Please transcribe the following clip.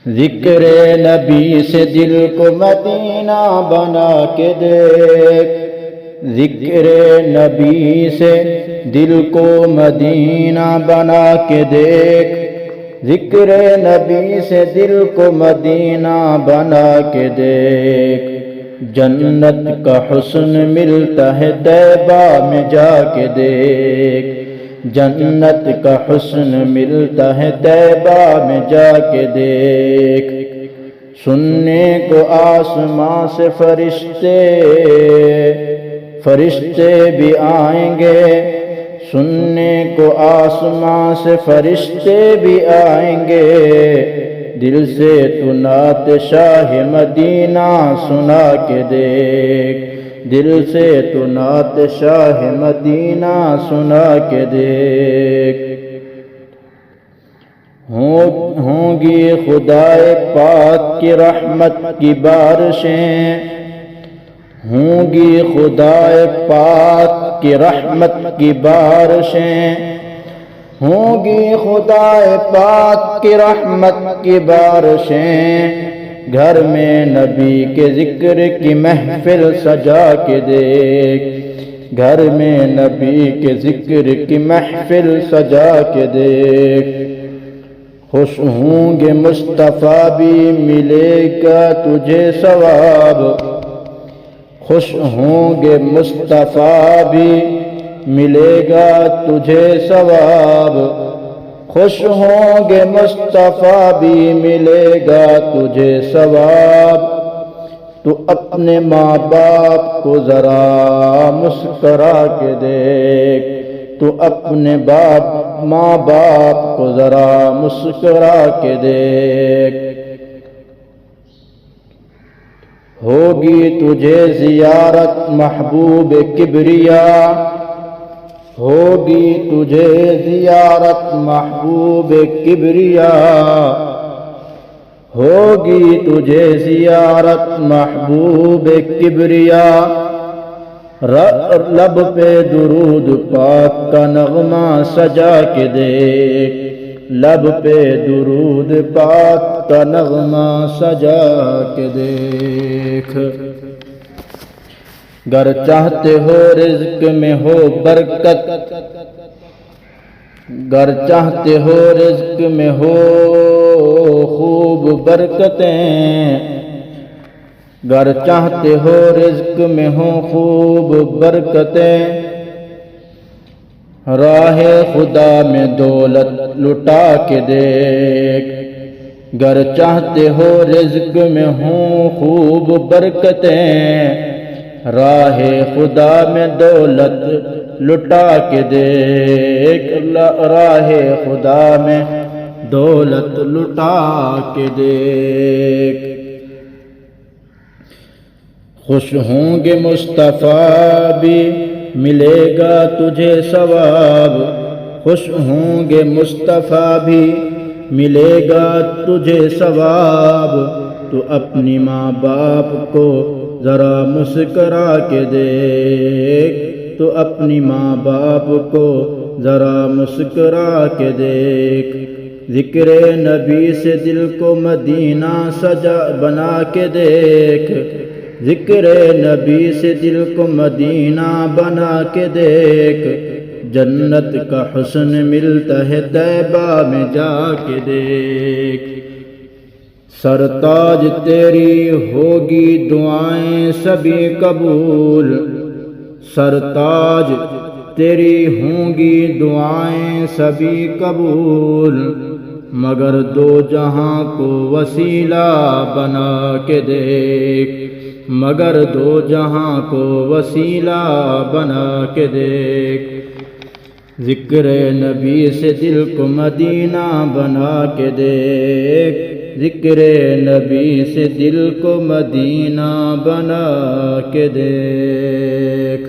ذکر نبی سے دل کو مدینہ بنا کے دیکھ، ذکر نبی سے دل کو مدینہ بنا کے دیکھ، ذکر نبی سے دل کو مدینہ بنا کے دیکھ، جنت کا حسن ملتا ہے طیبہ میں جا کے دیکھ، جنت کا حسن ملتا ہے طیبہ میں جا کے دیکھ، سننے کو آسماں سے فرشتے بھی آئیں گے، سننے کو آسماں سے فرشتے بھی آئیں گے، دل سے تو نعت شاہ مدینہ سنا کے دیکھ، دل سے تو نعت شاہ مدینہ سنا کے دیکھ، ہوں گی خدائے پاک کی رحمت کی بارشیں، ہوں گی خدائے پاک کی رحمت کی بارشیں، ہوں گی خدائے پاک کی رحمت کی بارشیں، گھر میں نبی کے ذکر کی محفل سجا کے دیکھ، گھر میں نبی کے ذکر کی محفل سجا کے دیکھ، خوش ہوں گے مصطفیٰ بھی ملے گا تجھے ثواب، خوش ہوں گے مصطفیٰ بھی ملے گا تجھے ثواب، خوش ہوں گے مصطفیٰ بھی ملے گا تجھے ثواب، تو اپنے ماں باپ کو ذرا مسکرا کے دیکھ، تو اپنے ماں باپ کو ذرا مسکرا کے دیکھ، ہوگی تجھے زیارت محبوب کبریا، ہوگی تجھے زیارت محبوب کبریا، ہوگی تجھے زیارت محبوب کبریا، لب پہ درود پاک کا نغمہ سجا کے دیکھ، لب پہ درود پاک کا نغمہ سجا کے دیکھ، گر چاہتے ہو رزق میں ہو برکت، گر چاہتے ہو رزق میں ہو خوب برکتیں، گر چاہتے ہو رزق میں ہو خوب برکتیں، راہ خدا میں دولت لٹا کے دیکھ، گر چاہتے ہو رزق میں ہوں خوب برکتیں، راہ خدا میں دولت لٹا کے دیکھ، راہ خدا میں دولت لٹا کے دیکھ، خوش ہوں گے مصطفیٰ بھی ملے گا تجھے ثواب، خوش ہوں گے مصطفیٰ بھی ملے گا تجھے ثواب، تو اپنی ماں باپ کو ذرا مسکرا کے دیکھ، تو اپنی ماں باپ کو ذرا مسکرا کے دیکھ، ذکر نبی سے دل کو مدینہ سجا بنا کے دیکھ، ذکر نبی سے دل کو مدینہ بنا کے دیکھ، جنت کا حسن ملتا ہے طیبہ میں جا کے دیکھ، سرتاج تیری ہوگی دعائیں سبھی قبول، سرتاج تیری ہوں گی دعائیں سبھی قبول، مگر دو جہاں کو وسیلہ بنا کے دیکھ، مگر دو جہاں کو وسیلہ بنا کے دیکھ، ذکر نبی سے دل کو مدینہ بنا کے دیکھ، ذکر نبی سے دل کو مدینہ بنا کے دیکھ۔